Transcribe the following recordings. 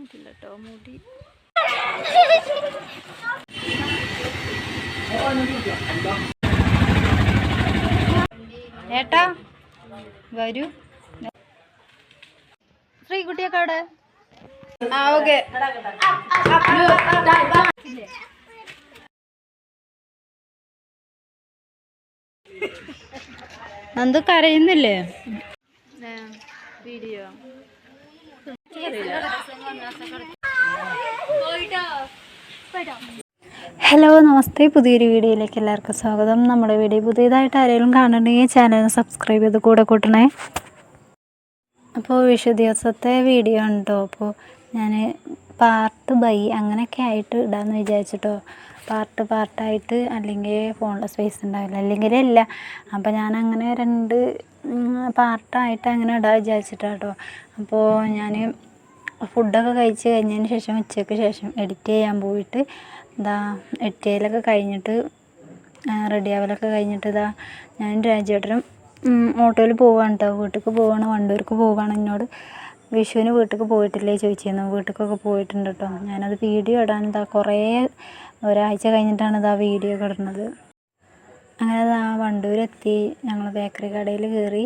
കേട്ടോ മുടി ഏട്ടാ വരൂ. ശ്രീകുട്ടിയൊക്കെ അവിടെ. ആ ഓക്കെ. നന്ദു കരയുന്നില്ലേ? വീഡിയോ ഹലോ നമസ്തേ, പുതിയൊരു വീഡിയോയിലേക്ക് എല്ലാവർക്കും സ്വാഗതം. നമ്മുടെ വീഡിയോ പുതിയതായിട്ട് ആരെങ്കിലും കാണുന്നുണ്ടെങ്കിൽ ചാനൽ സബ്സ്ക്രൈബ് ചെയ്ത് കൂടെ കൂട്ടണേ. അപ്പോൾ വിഷു ദിവസത്തെ വീഡിയോ ഉണ്ടോ. അപ്പോൾ ഞാൻ പാർട്ട് ബൈ അങ്ങനെയൊക്കെ ആയിട്ട് ഇടാമെന്ന് വിചാരിച്ചിട്ടോ. പാർട്ടായിട്ട് അല്ലെങ്കിൽ ഫോണിൽ സ്പേസ് ഉണ്ടാവില്ല, അല്ലെങ്കിൽ ഇല്ല. അപ്പോൾ ഞാൻ അങ്ങനെ 2 പാർട്ടായിട്ട് അങ്ങനെ ഇടാൻ വിചാരിച്ചിട്ടാണ് കേട്ടോ. അപ്പോൾ ഞാൻ ഫുഡൊക്കെ കഴിച്ച് കഴിഞ്ഞതിന് ശേഷം ഉച്ചയ്ക്ക് ശേഷം എഡിറ്റ് ചെയ്യാൻ പോയിട്ട് എഡിറ്റ് ചെയ്യലൊക്കെ കഴിഞ്ഞിട്ട് റെഡി ആവലൊക്കെ കഴിഞ്ഞിട്ട് ഞാൻ രാജേട്ടനും ഓട്ടോയിൽ പോവുകയാണ് കേട്ടോ. വീട്ടിലേക്ക് പോവുകയാണ്, വണ്ടൂർക്ക് പോവുകയാണ്. എന്നോട് വിഷുവിന് വീട്ടിലേക്ക് പോയിട്ടില്ലേ ചോദിച്ചിരുന്നു. വീട്ടിലേക്കൊക്കെ പോയിട്ടുണ്ട് കേട്ടോ. ഞാനത് വീഡിയോ ഇടാൻ കുറേ ഒരാഴ്ച കഴിഞ്ഞിട്ടാണ് വീഡിയോ ഇടുന്നത്. അങ്ങനെ വണ്ടൂരെത്തി. ഞങ്ങൾ ബേക്കറി കടയിൽ കയറി.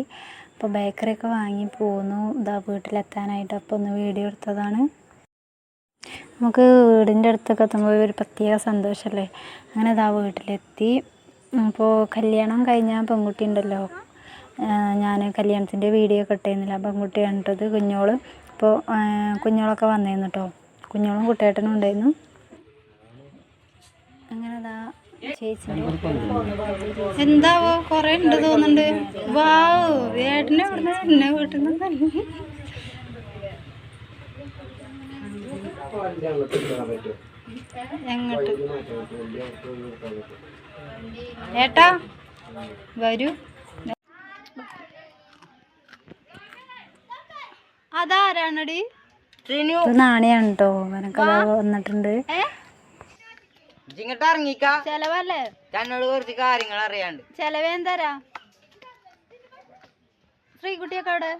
അപ്പോൾ ബേക്കറിയൊക്കെ വാങ്ങി പോന്നു. വീട്ടിലെത്താനായിട്ട് അപ്പോൾ ഒന്ന് വീഡിയോ എടുത്തതാണ്. നമുക്ക് വീടിൻ്റെ അടുത്തൊക്കെ എത്തുമ്പോൾ ഒരു പ്രത്യേക സന്തോഷമല്ലേ. അങ്ങനെ വീട്ടിലെത്തി. അപ്പോൾ കല്യാണം കഴിഞ്ഞ പെൺകുട്ടി ഉണ്ടല്ലോ, ഞാൻ കല്യാണത്തിൻ്റെ വീഡിയോ ഇട്ടിരുന്നില്ല. പെൺകുട്ടി കണ്ടത് കുഞ്ഞോള്. അപ്പോൾ കുഞ്ഞോളൊക്കെ വന്നിരുന്നു കേട്ടോ. കുഞ്ഞോളും കുട്ടേട്ടനും ഉണ്ടായിരുന്നു. അങ്ങനെ എന്താവോ കൊറേ ഉണ്ട് തോന്നുന്നുണ്ട്. വാവ്, ഏട്ടനെ ഇവിടുന്ന് എന്നെ വീട്ടിൽ നിന്ന് എങ്ങോട്ട് ഏട്ടാ വരൂ. അതാരാണടി? നാണയാണ് കേട്ടോ. അവനൊക്കെ വന്നിട്ടുണ്ട്. ചെലവല്ലേ? എന്നോട് കുറച്ച് കാര്യങ്ങൾ അറിയാണ്ട്. ചെലവ് എന്തരാ? ശ്രീകുട്ടിയൊക്കെ അവിടെ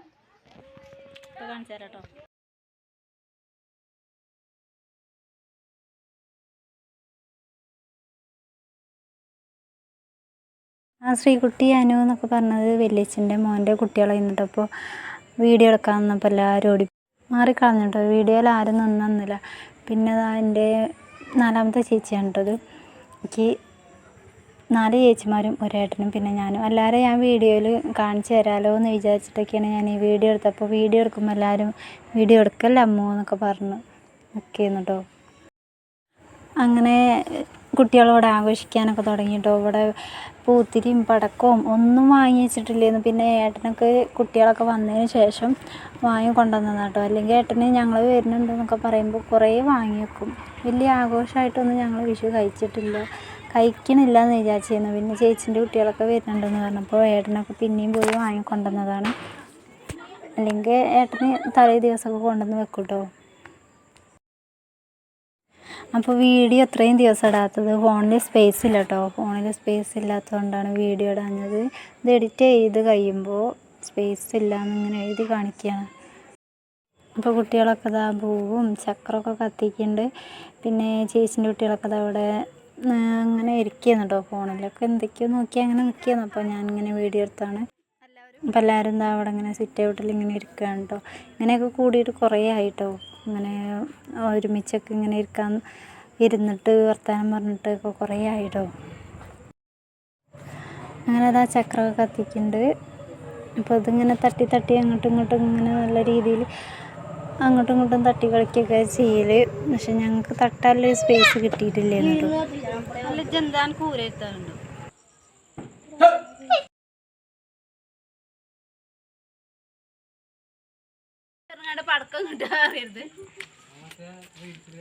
കാണിച്ചു തരാട്ടോ. ആ ശ്രീകുട്ടി അനു എന്നൊക്കെ പറഞ്ഞത് വലിയച്ഛൻ്റെ മോൻ്റെ കുട്ടികളെ നിന്നിട്ട്. അപ്പോൾ വീഡിയോ എടുക്കാൻ നിന്നപ്പോൾ എല്ലാവരും ഓടി മാറിക്കളഞ്ഞിട്ടോ. വീഡിയോയിൽ ആരും നിന്നില്ല. പിന്നെ എൻ്റെ 4ാമത്തെ ചേച്ചിയാണ് കേട്ടത്. എനിക്ക് 4 ചേച്ചിമാരും ഒരേട്ടനും പിന്നെ ഞാനും. എല്ലാവരും ഞാൻ വീഡിയോയിൽ കാണിച്ചു തരാമല്ലോ എന്ന് വിചാരിച്ചിട്ടൊക്കെയാണ് ഞാൻ ഈ വീഡിയോ എടുത്തത്. അപ്പോൾ വീഡിയോ എടുക്കുമ്പോൾ എല്ലാവരും വീഡിയോ എടുക്കല്ലേ അമ്മോ എന്നൊക്കെ പറഞ്ഞ് ഒക്കെയായിരുന്നു കേട്ടോ. അങ്ങനെ കുട്ടികളോട് ആഘോഷിക്കാനൊക്കെ തുടങ്ങിയിട്ടോ. ഇവിടെ പൂത്തിരിയും പടക്കവും ഒന്നും വാങ്ങി വെച്ചിട്ടില്ലായിരുന്നു. പിന്നെ ഏട്ടനൊക്കെ കുട്ടികളൊക്കെ വന്നതിന് ശേഷം വാങ്ങി കൊണ്ടുവന്നതാണ് കേട്ടോ. അല്ലെങ്കിൽ ഏട്ടന് ഞങ്ങൾ വരുന്നുണ്ടെന്നൊക്കെ പറയുമ്പോൾ കുറേ വാങ്ങി വെക്കും. വലിയ ആഘോഷമായിട്ടൊന്നും ഞങ്ങൾ വിഷു കഴിക്കണില്ല എന്ന് വിചാരിച്ചിരുന്നു. പിന്നെ ചേച്ചീൻ്റെ കുട്ടികളൊക്കെ വരുന്നുണ്ടെന്ന് പറഞ്ഞപ്പോൾ ഏട്ടനൊക്കെ പിന്നെയും പോയി വാങ്ങി കൊണ്ടുവന്നതാണ്. അല്ലെങ്കിൽ ഏട്ടന് തലേ ദിവസമൊക്കെ കൊണ്ടുവന്ന് വെക്കും കേട്ടോ. അപ്പോൾ വീഡിയോ അത്രയും ദിവസം ഇടാത്തത് ഫോണിൽ സ്പേസ് ഇല്ല കേട്ടോ. ഫോണിൽ സ്പേസ് ഇല്ലാത്തതുകൊണ്ടാണ് വീഡിയോ ഇടാഞ്ഞത്. ഇത് എഡിറ്റ് ചെയ്ത് കഴിയുമ്പോൾ സ്പേസ് ഇല്ല എന്നിങ്ങനെ എഴുതി കാണിക്കുകയാണ്. അപ്പോൾ കുട്ടികളൊക്കെ പൂവും ചക്രമൊക്കെ കത്തിക്കുന്നുണ്ട്. പിന്നെ ചേച്ചീൻ്റെ കുട്ടികളൊക്കെ അവിടെ അങ്ങനെ ഇരിക്കുകയാണ് കേട്ടോ. ഫോണിലൊക്കെ എന്തൊക്കെയോ നോക്കി അങ്ങനെ നിൽക്കുകയാണ്. അപ്പോൾ ഞാനിങ്ങനെ വീഡിയോ എടുത്താണ്. അപ്പോൾ എല്ലാവരും അവിടെ ഇങ്ങനെ സിറ്റ് ഔട്ടിൽ ഇങ്ങനെ ഇരിക്കുകയാണ് കേട്ടോ. ഇങ്ങനെയൊക്കെ കൂടിയിട്ട് കുറേ ആയിട്ടോ. ഇങ്ങനെ ഒരുമിച്ചൊക്കെ ഇങ്ങനെ ഇരുന്നിട്ട് വർത്തമാനം പറഞ്ഞിട്ടൊക്കെ കുറേ ആയിട്ടോ. അങ്ങനെ ചക്രമൊക്കെ കത്തിക്കുന്നുണ്ട്. അപ്പോൾ ഇതിങ്ങനെ തട്ടി അങ്ങോട്ടും ഇങ്ങോട്ടും ഇങ്ങനെ നല്ല രീതിയിൽ അങ്ങോട്ടും ഇങ്ങോട്ടും തട്ടി കളിക്കുകയൊക്കെ ചെയ്യൽ. പക്ഷെ ഞങ്ങൾക്ക് തട്ടാനുള്ള സ്പേസ് കിട്ടിയിട്ടില്ലായിരുന്നു കേട്ടോ. പടക്കം കിട്ടാറിയത്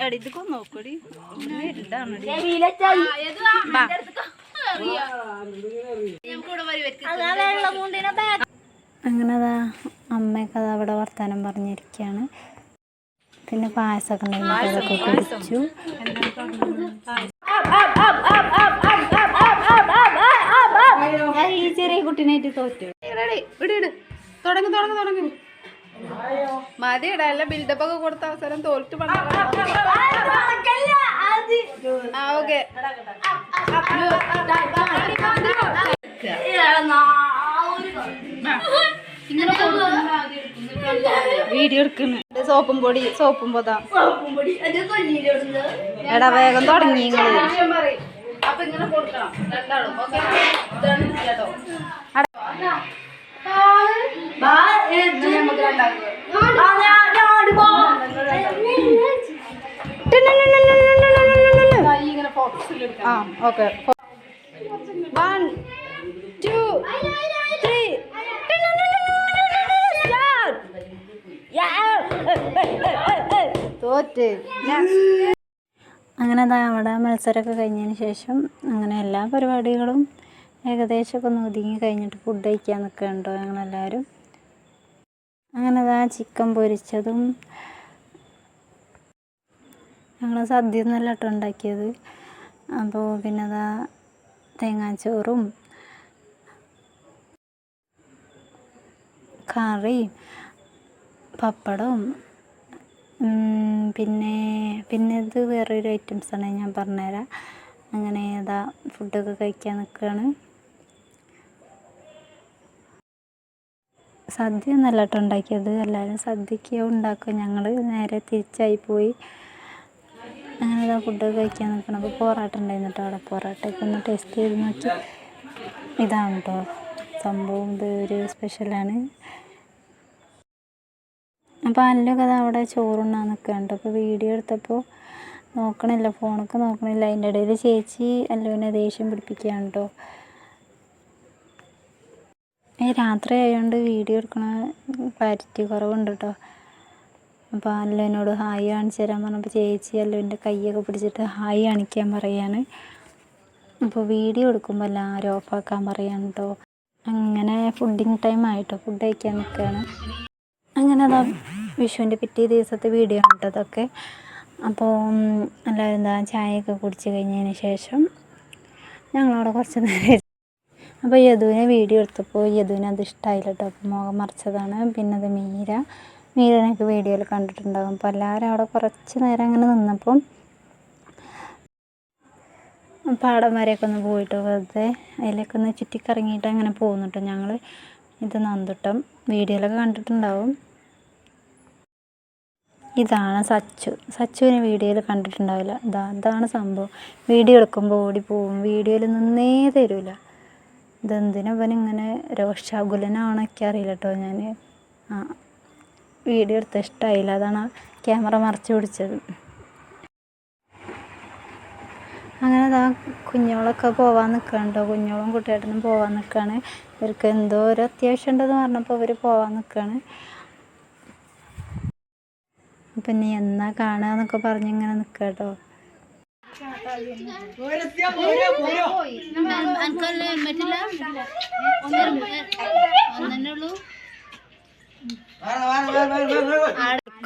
എടിക്കൊ നോക്കടി. അങ്ങനെ അമ്മയൊക്കെ അവിടെ വർത്താനം പറഞ്ഞിരിക്കുകയാണ്. പിന്നെ പായസമൊക്കെ ഉണ്ടായിരുന്നു, അതൊക്കെ കുടിച്ചു. ഈ ചെറിയ കുട്ടീനായിട്ട് തോറ്റു. തുടങ്ങി മതിയുടെ അല്ല ബിൽഡപ്പ് ഒക്കെ കൊടുത്ത അവസരം തോൽട്ട് ഓക്കെ വീഡിയോ എടുക്കുന്നു സോപ്പും പൊതാ എടാ വേഗം തുടങ്ങി അപ്പൊ ഇങ്ങനെ കൊടുക്കണം രണ്ടാളും ഓക്കെ ഓക്കെ 1 2 3 തോറ്റ് അങ്ങനെ അവിടെ മത്സരമൊക്കെ കഴിഞ്ഞതിന് ശേഷം അങ്ങനെ എല്ലാ പരിപാടികളും ഏകദേശമൊക്കെ ഒന്ന് ഒതുങ്ങി കഴിഞ്ഞിട്ട് ഫുഡ് കഴിക്കാൻ നിൽക്കുന്നുണ്ടോ ഞങ്ങളെല്ലാവരും. അങ്ങനെ ചിക്കൻ പൊരിച്ചതും ഞങ്ങൾ സദ്യ ഒന്നല്ല കേട്ടോ ഉണ്ടാക്കിയത്. അപ്പോൾ പിന്നെ തേങ്ങാച്ചോറും കറിയും പപ്പടവും പിന്നെ ഇത് വേറൊരു ഐറ്റംസാണ് ഞാൻ പറഞ്ഞുതരാം. അങ്ങനെ ഫുഡൊക്കെ കഴിക്കാൻ നിൽക്കുകയാണ്. സദ്യ ഒന്നല്ല കേട്ടോ ഉണ്ടാക്കിയത്, എല്ലാവരും സദ്യക്ക് ഉണ്ടാക്കും, ഞങ്ങൾ നേരെ തിരിച്ചായി പോയി. അങ്ങനെ ഫുഡൊക്കെ കഴിക്കാൻ നിൽക്കണം. അപ്പോൾ പൊറോട്ട ഉണ്ടായിരുന്നു കേട്ടോ അവിടെ. പൊറോട്ടയൊക്കെ ഒന്ന് ടേസ്റ്റ് ചെയ്ത് നോക്കി. ഇതാണ് കേട്ടോ സംഭവം, ഇത് ഒരു സ്പെഷ്യലാണ്. അപ്പോൾ അല്ലൊക്കെ അവിടെ ചോറുണ്ണാൻ നിൽക്കുകയുണ്ട്. അപ്പോൾ വീഡിയോ എടുത്തപ്പോൾ നോക്കണില്ല, ഫോണൊക്കെ നോക്കണില്ല. അതിൻ്റെ ഇടയിൽ ചേച്ചി അല്ലുവിനെ ദേഷ്യം പിടിപ്പിക്കുകയാണ് കേട്ടോ. രാത്രി ആയതുകൊണ്ട് വീഡിയോ എടുക്കണ ക്ലാരിറ്റി കുറവുണ്ട് കേട്ടോ. അപ്പോൾ അല്ലുവിനോട് ഹായ് കാണിച്ചു തരാൻ പറഞ്ഞപ്പോൾ ചേച്ചി അല്ലുവിൻ്റെ കൈയൊക്കെ പിടിച്ചിട്ട് ഹായ് കാണിക്കാൻ പറയാണ്. അപ്പോൾ വീഡിയോ എടുക്കുമ്പോൾ എല്ലാവരും ഓഫാക്കാൻ പറയാണ് കേട്ടോ. അങ്ങനെ ഫുഡിങ് ടൈം ആയിട്ടോ, ഫുഡ് കഴിക്കാൻ നിൽക്കുകയാണ്. അങ്ങനെ വിഷുവിൻ്റെ പിറ്റേ ദിവസത്തെ വീഡിയോ ആണ് കേട്ടോ അതൊക്കെ. അപ്പോൾ എല്ലാവരും ചായയൊക്കെ കുടിച്ച് കഴിഞ്ഞതിന് ശേഷം ഞങ്ങളവിടെ കുറച്ച് നേരം. അപ്പോൾ യദുവിനെ വീഡിയോ എടുത്തപ്പോൾ യദുവിന് അത് ഇഷ്ടമായില്ല കേട്ടോ. അപ്പോൾ മുഖം മറിച്ചതാണ്. പിന്നെ അത് മീരനൊക്കെ വീഡിയോയിൽ കണ്ടിട്ടുണ്ടാകും. അപ്പോൾ എല്ലാവരും അവിടെ കുറച്ച് നേരം അങ്ങനെ നിന്നപ്പം പാടം വരെയൊക്കെ ഒന്ന് പോയിട്ട് വെറുതെ അതിലൊക്കെ ഒന്ന് ചുറ്റിക്കറങ്ങിയിട്ട് അങ്ങനെ പോകുന്നു കേട്ടോ ഞങ്ങൾ. ഇത് നന്ദുട്ടം വീഡിയോയിലൊക്കെ കണ്ടിട്ടുണ്ടാവും. ഇതാണ് സച്ചുവിനെ വീഡിയോയിൽ കണ്ടിട്ടുണ്ടാവില്ല. അതാണ് സംഭവം. വീഡിയോ എടുക്കുമ്പോൾ ഓടിപ്പോവും, വീഡിയോയിൽ നിന്നേ തരില്ല. ഇതെന്തിനാ ഇവനിങ്ങനെ രോഷാകുലനാണൊക്കെ അറിയില്ല കേട്ടോ. ഞാൻ വീഡിയോ എടുത്ത ഇഷ്ടമായില്ല, അതാണ് ക്യാമറ മറച്ചു പിടിച്ചത്. അങ്ങനെ കുഞ്ഞോളൊക്കെ പോകാൻ നിൽക്കുകയുണ്ടോ, കുഞ്ഞോളും കുട്ടിയേട്ടനും പോകാൻ നിൽക്കുകയാണ്. ഇവർക്ക് എന്തോ ഒരു അത്യാവശ്യം ഉണ്ടെന്ന് പറഞ്ഞപ്പോൾ ഇവർ പോകാൻ നിൽക്കുകയാണ്. അപ്പം നീ എന്നാ കാണുക എന്നൊക്കെ പറഞ്ഞിങ്ങനെ നിൽക്കുക കേട്ടോ.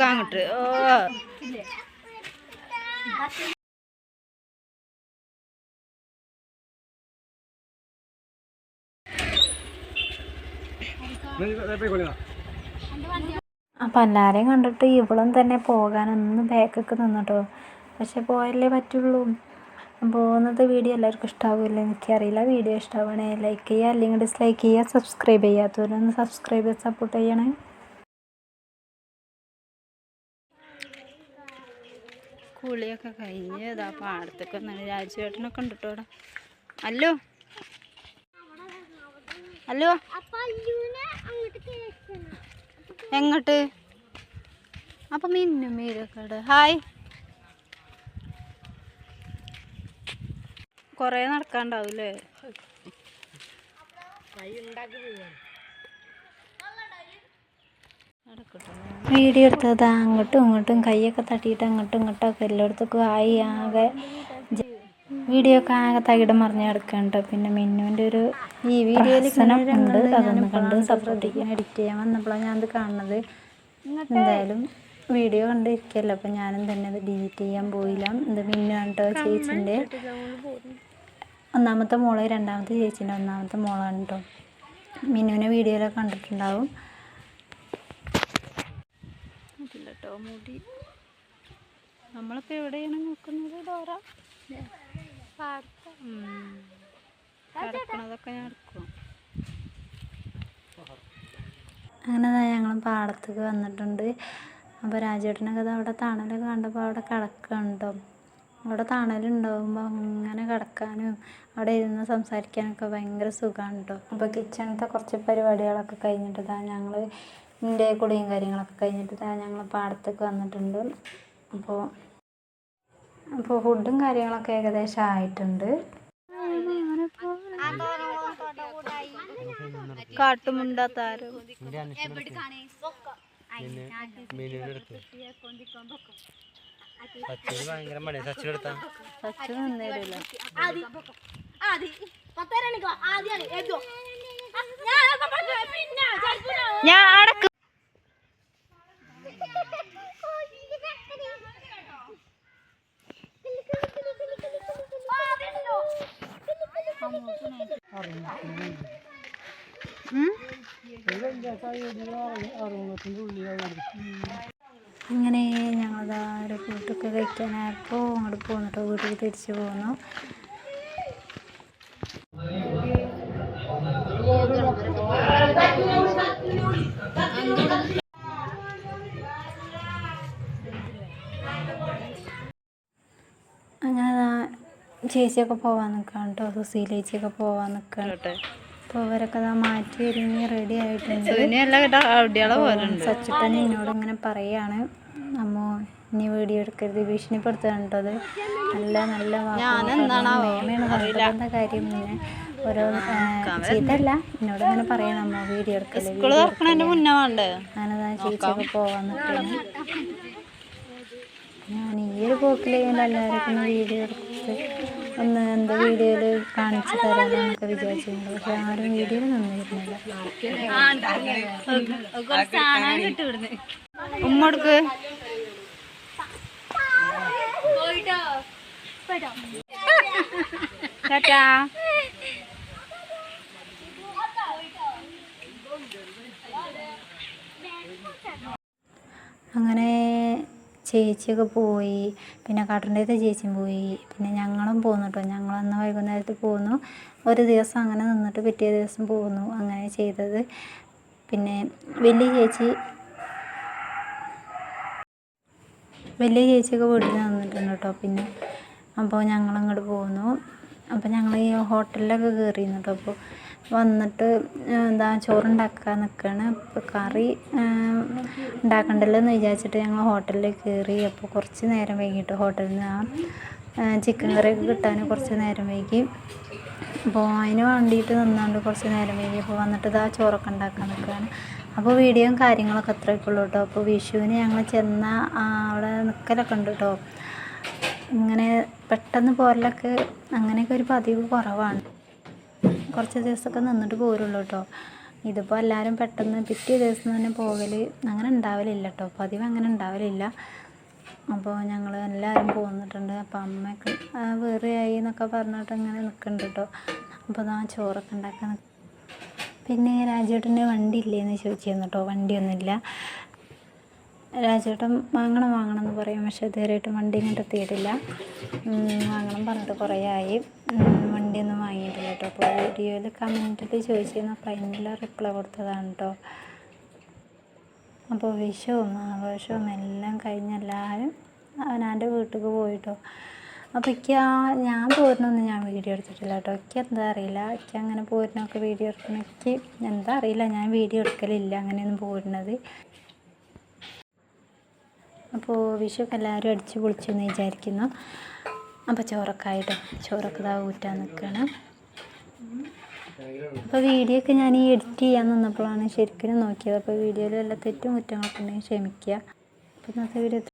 അങ്ങോട്ട് അപ്പം എല്ലാവരെയും കണ്ടിട്ട് ഇവളും തന്നെ പോകാനൊന്ന് ബാക്കൊക്കെ നിന്നിട്ടോ. പക്ഷെ പോയല്ലേ പറ്റുള്ളൂ. അപ്പോൾ ഇന്നത്തെ വീഡിയോ എല്ലാവർക്കും ഇഷ്ടമാവില്ല എനിക്കറിയില്ല. വീഡിയോ ഇഷ്ടമാവണേ ലൈക്ക് ചെയ്യുക, അല്ലെങ്കിൽ ഡിസ്ലൈക്ക് ചെയ്യുക. സബ്സ്ക്രൈബ് ചെയ്യാത്തവരൊന്ന് സബ്സ്ക്രൈബ് ചെയ്ത് സപ്പോർട്ട് ചെയ്യണേ. കുളിയൊക്കെ കഴിഞ്ഞ് പാടത്തൊക്കെ ഒന്ന് രാജുവേട്ടനൊക്കെ ഉണ്ട് കേട്ടോ അവിടെ. അല്ലോ എങ്ങോട്ട്? അപ്പം മിന്നും മീരൊക്കെ ഉണ്ട്. ഹായ്. കുറേ നടക്കാണ്ടാവൂലേ? വീഡിയോ എടുത്തത് അങ്ങോട്ടും ഇങ്ങോട്ടും കൈയൊക്കെ തട്ടിയിട്ട് അങ്ങോട്ടും ഇങ്ങോട്ടൊക്കെ എല്ലായിടത്തേക്കും ആയി. ആകെ വീഡിയോ ഒക്കെ ആകെ തകിടം മറിഞ്ഞ് കിടക്കുന്നുണ്ട്. പിന്നെ മിന്നുവിൻ്റെ ഒരു ഈ വീഡിയോയിൽ ഉണ്ട്, അതൊന്ന് കണ്ട് സപ്പോർട്ട് ചെയ്യാൻ എഡിറ്റ് ചെയ്യാൻ വന്നപ്പോഴാണ് ഞാനത് കാണുന്നത്. എന്തായാലും വീഡിയോ കണ്ടിരിക്കുകയല്ലോ, അപ്പോൾ ഞാനും തന്നെ അത് ഡിലീറ്റ് ചെയ്യാൻ പോയില്ല. ഇത് മിന്നു കണ്ടോ ചേച്ചിൻ്റെ ഒന്നാമത്തെ മോള്, രണ്ടാമത്തെ ചേച്ചീൻ്റെ ഒന്നാമത്തെ മോളാണ് കേട്ടോ. മിന്നുവിനെ വീഡിയോയിലൊക്കെ കണ്ടിട്ടുണ്ടാവും. കേട്ടോ മുടി. നമ്മളിപ്പോൾ എവിടെയാണ് നോക്കുന്നത്? ഡോറ കിടക്കണതൊക്കെ ഞാൻ എടുക്കും. അങ്ങനെ ഞങ്ങൾ പാടത്തേക്ക് വന്നിട്ടുണ്ട്. അപ്പോൾ രാജേട്ടനൊക്കെ അവിടെ തണലൊക്കെ കണ്ടപ്പോൾ അവിടെ കിടക്കുന്നുണ്ടോ. അവിടെ തണലുണ്ടാകുമ്പോൾ അങ്ങനെ കിടക്കാനും അവിടെ ഇരുന്ന് സംസാരിക്കാനൊക്കെ ഭയങ്കര സുഖമാണ് കേട്ടോ. അപ്പോൾ കിച്ചണിലത്തെ കുറച്ച് പരിപാടികളൊക്കെ കഴിഞ്ഞിട്ട് ഞങ്ങൾ ഇതിൻ്റെ കുളിയും കാര്യങ്ങളൊക്കെ കഴിഞ്ഞിട്ട് ഞങ്ങൾ പാടത്തേക്ക് വന്നിട്ടുണ്ട്. അപ്പോൾ ഫുഡും കാര്യങ്ങളൊക്കെ ഏകദേശം ആയിട്ടുണ്ട്. കാട്ടുമുണ്ടാത്താരോ ഞാൻ അങ്ങനെ ഞങ്ങളതാ ഒരു ഫുഡൊക്കെ കഴിക്കാനായപ്പോൾ അങ്ങോട്ട് പോന്നിട്ടോ വീട്ടിൽ തിരിച്ചു പോന്നു. അങ്ങനെ ചേച്ചിയൊക്കെ പോവാൻ നിൽക്കുകയാണ് കേട്ടോ. സുശീല ചേച്ചിയൊക്കെ പോവാൻ നിൽക്കുകയാണ്. അപ്പോൾ അവരൊക്കെ മാറ്റി ഒരുങ്ങി റെഡി ആയിട്ടുണ്ട്. സച്ചിട്ടൻ എന്നോട് ഇങ്ങനെ പറയാണ്, അമ്മ ഇനി വീഡിയോ എടുക്കരുത്, ഭീഷണിപ്പെടുത്തുകയാണ് കേട്ടോ. അത് നല്ല നല്ല വാക്കുകളാണ് കാര്യം. പിന്നെ ഓരോ ചെയ്തല്ല എന്നോട് ഇങ്ങനെ പറയണം, അമ്മ വീഡിയോ എടുക്കല്. അങ്ങനെ ചേച്ചിയൊക്കെ പോവാൻ നിൽക്കുകയാണ്. ഞാൻ ഈ ഒരു പോക്കിലെങ്കിലും എല്ലാവർക്കും വീഡിയോ എടുത്ത് ഒന്ന് എന്താ വീഡിയോയിൽ കാണിച്ചു തരാമെന്നൊക്കെ വിചാരിച്ചിട്ടുണ്ട്. പക്ഷെ ആരും വീഡിയോയിൽ നിന്നിരുന്നില്ല. ഉമ്മടുക്ക് ടാറ്റാ. അങ്ങനെ ചേച്ചിയൊക്കെ പോയി. പിന്നെ കട്ടൻ്റെ ചേച്ചിയും പോയി. പിന്നെ ഞങ്ങളും പോന്നു കേട്ടോ. ഞങ്ങളന്ന് വൈകുന്നേരത്ത് പോന്നു. ഒരു ദിവസം അങ്ങനെ നിന്നിട്ട് പിറ്റേ ദിവസം പോന്നു. അങ്ങനെ ചെയ്തത്. പിന്നെ വലിയ ചേച്ചിയൊക്കെ വീട്ടിൽ നിന്നിട്ടുണ്ട് കേട്ടോ. പിന്നെ അപ്പോൾ ഞങ്ങളങ്ങോട്ട് പോന്നു. അപ്പോൾ ഞങ്ങൾ ഈ ഹോട്ടലിലൊക്കെ കയറിയിരുന്നു കേട്ടോ. അപ്പോൾ വന്നിട്ട് ചോറുണ്ടാക്കാൻ നിൽക്കുകയാണ്. അപ്പോൾ കറി ഉണ്ടാക്കണ്ടല്ലോ എന്ന് വിചാരിച്ചിട്ട് ഞങ്ങൾ ഹോട്ടലിൽ കയറി. അപ്പോൾ കുറച്ച് നേരം വൈകിട്ട് ഹോട്ടലിൽ നിന്ന് ചിക്കൻ കറിയൊക്കെ കിട്ടാൻ കുറച്ച് നേരം വൈകി. അപ്പോൾ അതിന് വേണ്ടിയിട്ട് നിന്നുകൊണ്ട് കുറച്ച് നേരം വൈകി. അപ്പോൾ വന്നിട്ട് ചോറൊക്കെ ഉണ്ടാക്കാൻ നിൽക്കുകയാണ്. അപ്പോൾ വീഡിയോയും കാര്യങ്ങളൊക്കെ അത്രയൊക്കെ ഉള്ളൂ കേട്ടോ. അപ്പോൾ വിഷുവിന് ഞങ്ങൾ ചെന്ന അവിടെ നിൽക്കലൊക്കെ ഉണ്ട് കേട്ടോ. ഇങ്ങനെ പെട്ടെന്ന് പോരലൊക്കെ അങ്ങനെയൊക്കെ ഒരു പതിവ് കുറവാണ്. കുറച്ച് ദിവസമൊക്കെ നിന്നിട്ട് പോരുള്ളൂ കേട്ടോ. ഇതിപ്പോൾ എല്ലാവരും പെട്ടെന്ന് പിറ്റേ ദിവസം തന്നെ പോകൽ അങ്ങനെ ഉണ്ടാവലില്ല കേട്ടോ. പതിവ് അങ്ങനെ ഉണ്ടാവലില്ല. അപ്പോൾ ഞങ്ങൾ എല്ലാവരും പോന്നിട്ടുണ്ട്. അപ്പോൾ അമ്മയൊക്കെ വേറെ ആയി എന്നൊക്കെ പറഞ്ഞിട്ട് അങ്ങനെ നിൽക്കുന്നുണ്ട് കേട്ടോ. അപ്പോൾ ചോറൊക്കെ ഉണ്ടാക്കാൻ. പിന്നെ രാജേട്ടൻ്റെ വണ്ടി ഇല്ലേന്ന് ചോദിച്ചിരുന്നു കേട്ടോ. വണ്ടിയൊന്നുമില്ല. രാജേട്ടൻ വാങ്ങണം എന്ന് പറയും. പക്ഷേ ഇതുവരെയായിട്ടും വണ്ടി ഇങ്ങോട്ട് എത്തിയിട്ടില്ല. വാങ്ങണം പറഞ്ഞിട്ട് കുറേ ആയി. വണ്ടിയൊന്നും വാങ്ങിയിട്ടില്ല കേട്ടോ. അപ്പോൾ വീഡിയോയിൽ കമൻറ്റിൽ ചോദിച്ചിരുന്നു. അപ്പോൾ അതിനുള്ള റിപ്ലൈ കൊടുത്തതാണ് കേട്ടോ. അപ്പോൾ വിഷുവും ആഘോഷവും എല്ലാം കഴിഞ്ഞ് എല്ലാവരും അവനാൻ്റെ വീട്ടിൽ പോയിട്ടോ. അപ്പോൾ ഞാൻ പോരുന്നൊന്നും ഞാൻ വീഡിയോ എടുത്തിട്ടില്ല കേട്ടോ. എന്താ അറിയില്ല, അങ്ങനെ പോരുന്നൊക്കെ വീഡിയോ എടുക്കണം. എന്താ അറിയില്ല, ഞാൻ വീഡിയോ എടുക്കലില്ല അങ്ങനെയൊന്നും പോരുന്നത്. അപ്പോൾ വിഷുവൊക്കെ എല്ലാവരും അടിച്ച് പൊളിച്ചെന്ന് വിചാരിക്കുന്നു. അപ്പോൾ ചോറൊക്കെ ആയിട്ടോ. ചോറൊക്കെ ഊറ്റാൻ നിൽക്കുകയാണ്. അപ്പോൾ വീഡിയോ ഒക്കെ ഞാൻ എഡിറ്റ് ചെയ്യാൻ നിന്നപ്പോഴാണ് ശരിക്കും നോക്കിയത്. അപ്പോൾ വീഡിയോയിൽ വല്ല തെറ്റും കുറ്റങ്ങളൊക്കെ ഉണ്ടെങ്കിൽ ക്ഷമിക്കുക. അപ്പോൾ ഇന്നത്തെ വീഡിയോ